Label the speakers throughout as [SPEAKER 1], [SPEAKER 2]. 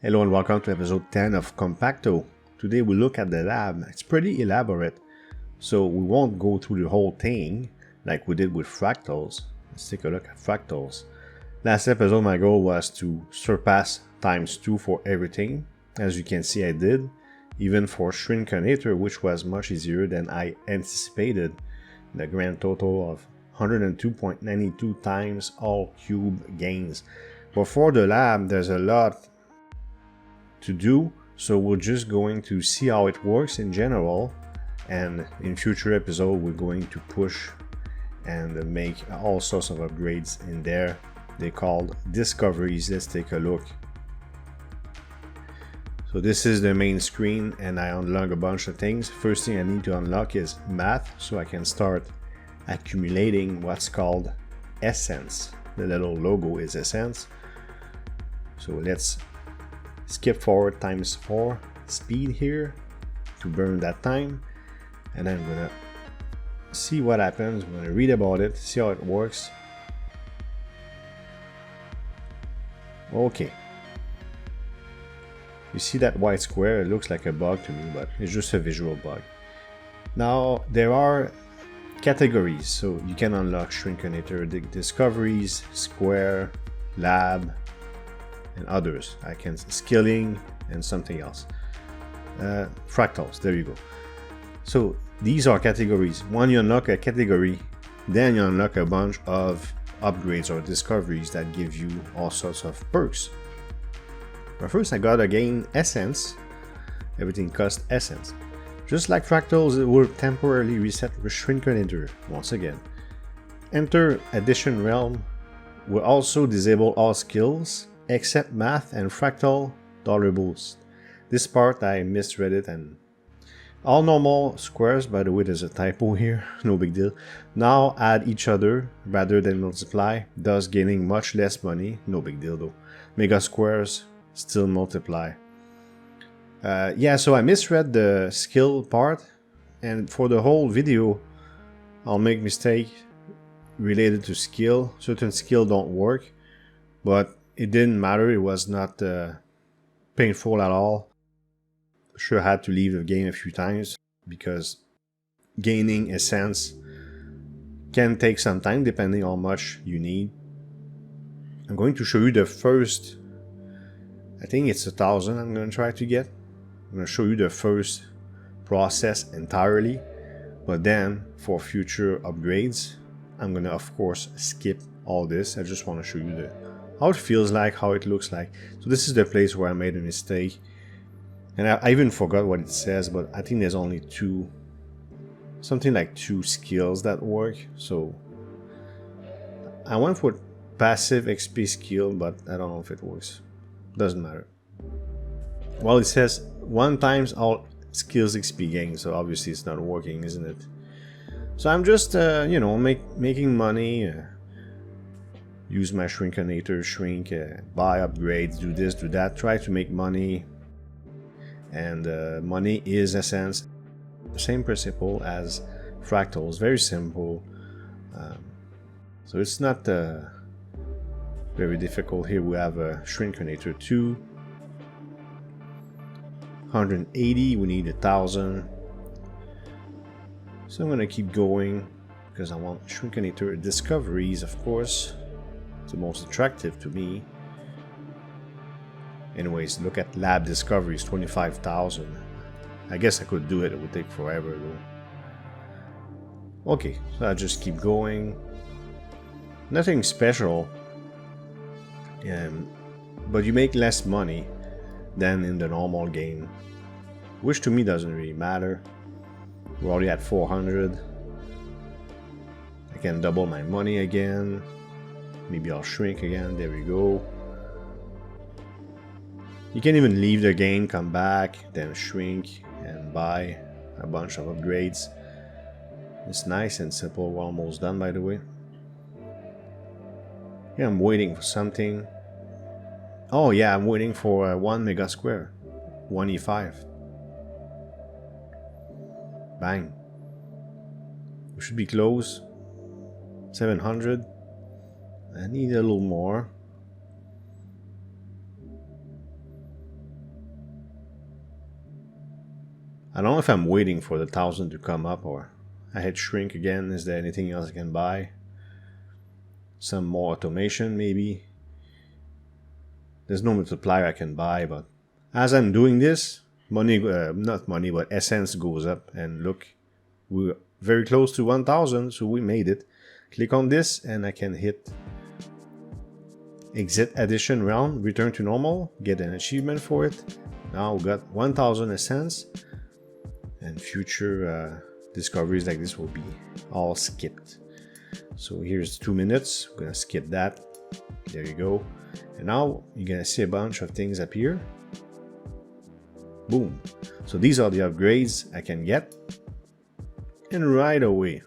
[SPEAKER 1] Hello and welcome to episode 10 of CompactO. Today we look at the lab. It's pretty elaborate, so we won't go through the whole thing like we did with fractals. Let's take a look at fractals. Last episode my goal was to surpass ×2 for everything. As you can see I did, even for Shrinkentator, which was much easier than I anticipated. The grand total of 102.92 times all cube gains. But for the lab there's a lot to do, so we're just going to see how it works in general, and in future episode we're going to push and make all sorts of upgrades in there. They're called discoveries. Let's take a look. So this is the main screen and I unlock a bunch of things. First thing I need to unlock is math, so I can start accumulating what's called essence. The little logo is essence. So let's skip forward ×4 speed here to burn that time, and I'm gonna see what happens. I'm gonna read about it, see how it works. Okay, you see that white square? It looks like a bug to me, but it's just a visual bug. Now there are categories, so you can unlock Shrinkentator discoveries, square, lab, and others. I can skilling and something else. Fractals, there you go. So these are categories. When you unlock a category, then you unlock a bunch of upgrades or discoveries that give you all sorts of perks. But first I gotta gain essence. Everything costs essence. Just like fractals, it will temporarily reset with Shrinkentator once again. Enter Addition Realm will also disable all skills except math and fractal dollar boost. This part I misread it, and all normal squares, by the way there's a typo here, no big deal, now add each other rather than multiply, thus gaining much less money, no big deal though. Mega squares still multiply. Yeah, so I misread the skill part, and for the whole video I'll make mistake related to skill. Certain skill don't work, but it didn't matter. It was not painful at all. Sure had to leave the game a few times because gaining essence can take some time depending on how much you need. I'm going to show you the first, I think it's 1,000 I'm going to try to get. I'm going to show you the first process entirely, but then for future upgrades I'm going to of course skip all this. I just want to show you how it feels like, how it looks like. So this is the place where I made a mistake, and I even forgot what it says, but I think there's only something like 2 skills that work. So I went for passive XP skill, but I don't know if it works. Doesn't matter. Well, it says 1 times all skills XP gain, so obviously it's not working, isn't it? So I'm just you know, making money, use my Shrinkentator, shrink, buy upgrades, do this, do that, try to make money. And money is essence. The same principle as fractals, very simple. So it's not very difficult. Here we have a Shrinkentator 2. 180, we need 1,000. So I'm gonna keep going because I want Shrinkentator discoveries, of course. It's the most attractive to me. Anyways, look at lab discoveries, 25,000. I guess I could do it, it would take forever though. Okay, so I'll just keep going. Nothing special, but you make less money than in the normal game, which to me doesn't really matter. We're already at 400. I can double my money again. Maybe I'll shrink again. There we go. You can even leave the game, come back, then shrink and buy a bunch of upgrades. It's nice and simple. We're almost done, by the way. Yeah, I'm waiting for something. Oh yeah, I'm waiting for 1 mega square. 1E5. Bang. We should be close. 700. I need a little more. I don't know if I'm waiting for the 1000 to come up, or I hit shrink again. Is there anything else I can buy? Some more automation maybe. There's no multiplier I can buy, but as I'm doing this, money, not money, but essence goes up, and look, we're very close to 1000, so we made it. Click on this and I can hit exit addition round, return to normal, get an achievement for it. Now we got 1000 essence, and future discoveries like this will be all skipped. So here's 2 minutes, I'm gonna skip that. There you go. And now you're gonna see a bunch of things appear. Boom. So these are the upgrades I can get. And right away,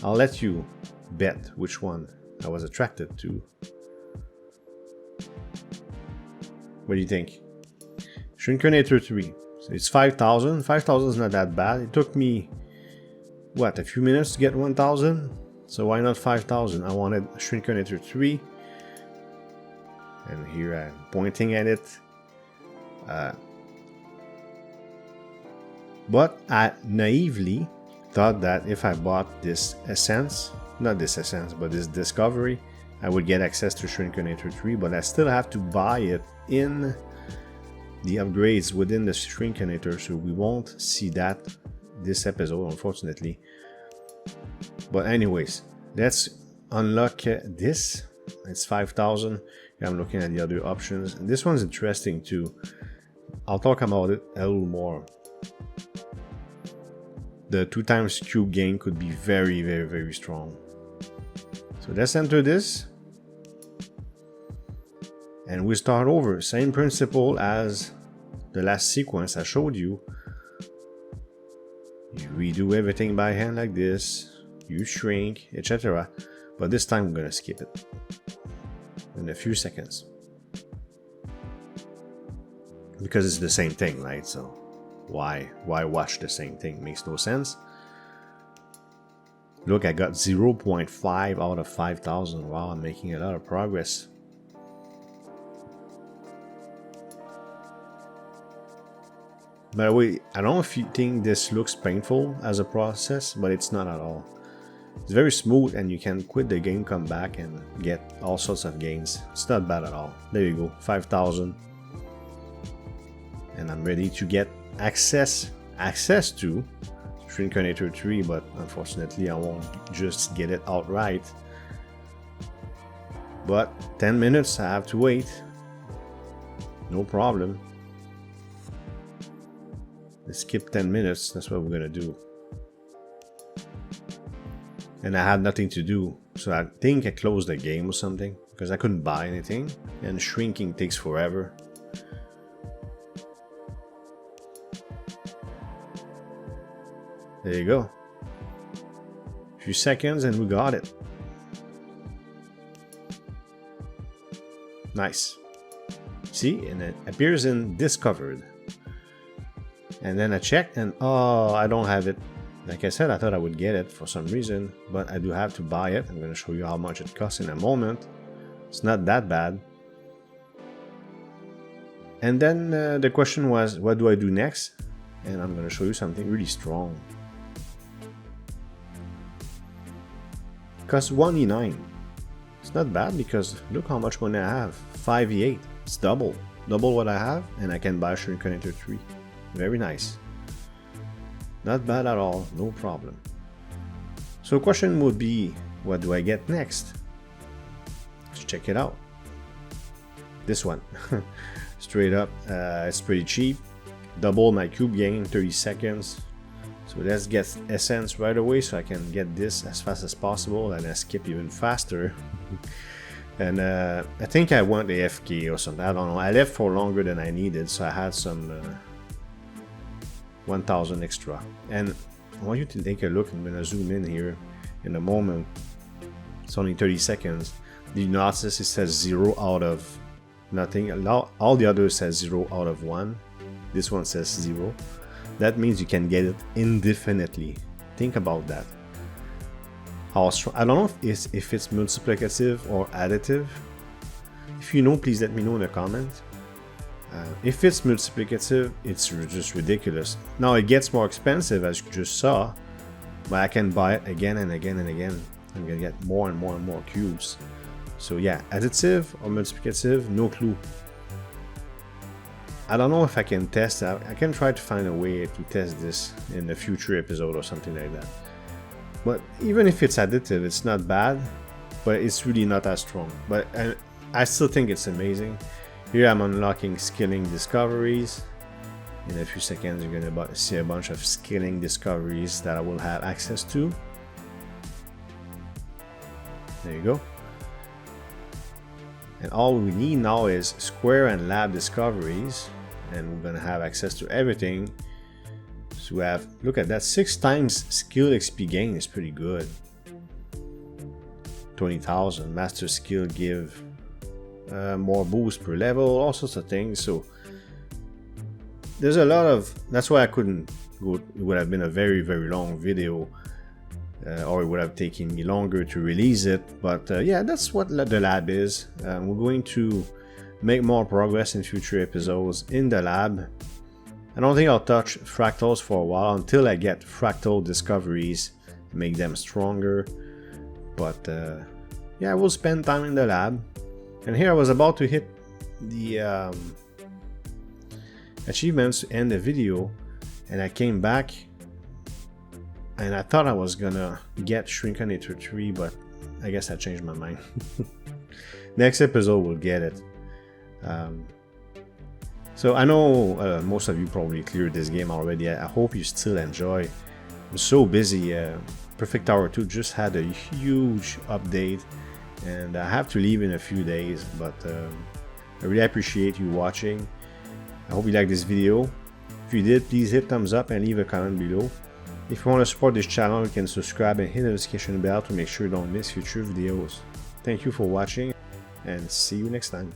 [SPEAKER 1] I'll let you bet which one I was attracted to. What do you think? Shrinkentator 3. So it's 5000. 5000 is not that bad. It took me, what, a few minutes to get 1000? So why not 5000? I wanted Shrinkentator 3. And here I'm pointing at it. But I naively thought that if I bought this essence, not this essence, but this discovery, I would get access to Shrinkentator 3, but I still have to buy it in the upgrades within the Shrinkentator, so we won't see that this episode, unfortunately. But anyways, let's unlock this. It's 5000. I'm looking at the other options. And this one's interesting too. I'll talk about it a little more. The 2x cube gain could be very, very, very strong. So let's enter this. And we start over. Same principle as the last sequence I showed you. You redo everything by hand like this. You shrink, etc. But this time I'm gonna skip it. In a few seconds. Because it's the same thing, right? So why watch the same thing? Makes no sense. Look, I got 0.5 out of 5000. Wow, I'm making a lot of progress. By the way, I don't know if you think this looks painful as a process, but it's not at all. It's very smooth, and you can quit the game, come back, and get all sorts of gains. It's not bad at all. There you go, 5000. And I'm ready to get access to Shrinkentator 3, but unfortunately I won't just get it outright. But 10 minutes I have to wait. No problem. Let's skip 10 minutes, that's what we're gonna do. And I had nothing to do, so I think I closed the game or something, because I couldn't buy anything, and shrinking takes forever. There you go. A few seconds and we got it. Nice. See, and it appears in discovered. And then I checked and oh, I don't have it. Like I said, I thought I would get it for some reason, but I do have to buy it. I'm going to show you how much it costs in a moment. It's not that bad. And then the question was, what do I do next? And I'm going to show you something really strong. It costs 1E9. It's not bad because look how much money I have. 5E8. It's double what I have, and I can buy Shrinkentator 3. Very nice. Not bad at all, no problem. So the question would be, what do I get next? Let's check it out. This one. Straight up, it's pretty cheap. Double my cube gain in 30 seconds. So let's get essence right away so I can get this as fast as possible and I skip even faster. And I think I want the AFK or something, I don't know. I left for longer than I needed, so I had some 1000 extra. And I want you to take a look. I'm gonna zoom in here in a moment. It's only 30 seconds. Did you notice it says 0 out of nothing? All the others says 0 out of 1. This one says 0. That means you can get it indefinitely. Think about that. How strong? I don't know if it's multiplicative or additive. If you know, please let me know in the comments. If it's multiplicative, it's just ridiculous. Now it gets more expensive, as you just saw, but I can buy it again and again and again. I'm gonna get more and more and more cubes. So yeah, additive or multiplicative, no clue. I don't know if I can test that. I can try to find a way to test this in a future episode or something like that. But even if it's additive, it's not bad, but it's really not as strong. But I still think it's amazing. Here I'm unlocking skilling discoveries. In a few seconds you're gonna see a bunch of skilling discoveries that I will have access to. There you go. And all we need now is square and lab discoveries, and we're gonna have access to everything. So we have, look at that, 6 times skill XP gain is pretty good. 20,000 master skill give more boost per level, all sorts of things. So there's a lot of, that's why I couldn't go. It would have been a very long video, or it would have taken me longer to release it. But yeah, that's what the lab is. We're going to make more progress in future episodes in the lab. I don't think I'll touch fractals for a while until I get fractal discoveries, make them stronger. But yeah, we'll spend time in the lab. And here I was about to hit the achievements to end the video, and I came back and I thought I was gonna get Shrinkentator 3, but I guess I changed my mind. Next episode we'll get it. So I know most of you probably cleared this game already. I hope you still enjoy. I'm so busy. Perfect Tower 2 just had a huge update, and I have to leave in a few days, but I really appreciate you watching. I hope you liked this video. If you did, please hit thumbs up and leave a comment below. If you want to support this channel, you can subscribe and hit the notification bell to make sure you don't miss future videos. Thank you for watching, and see you next time.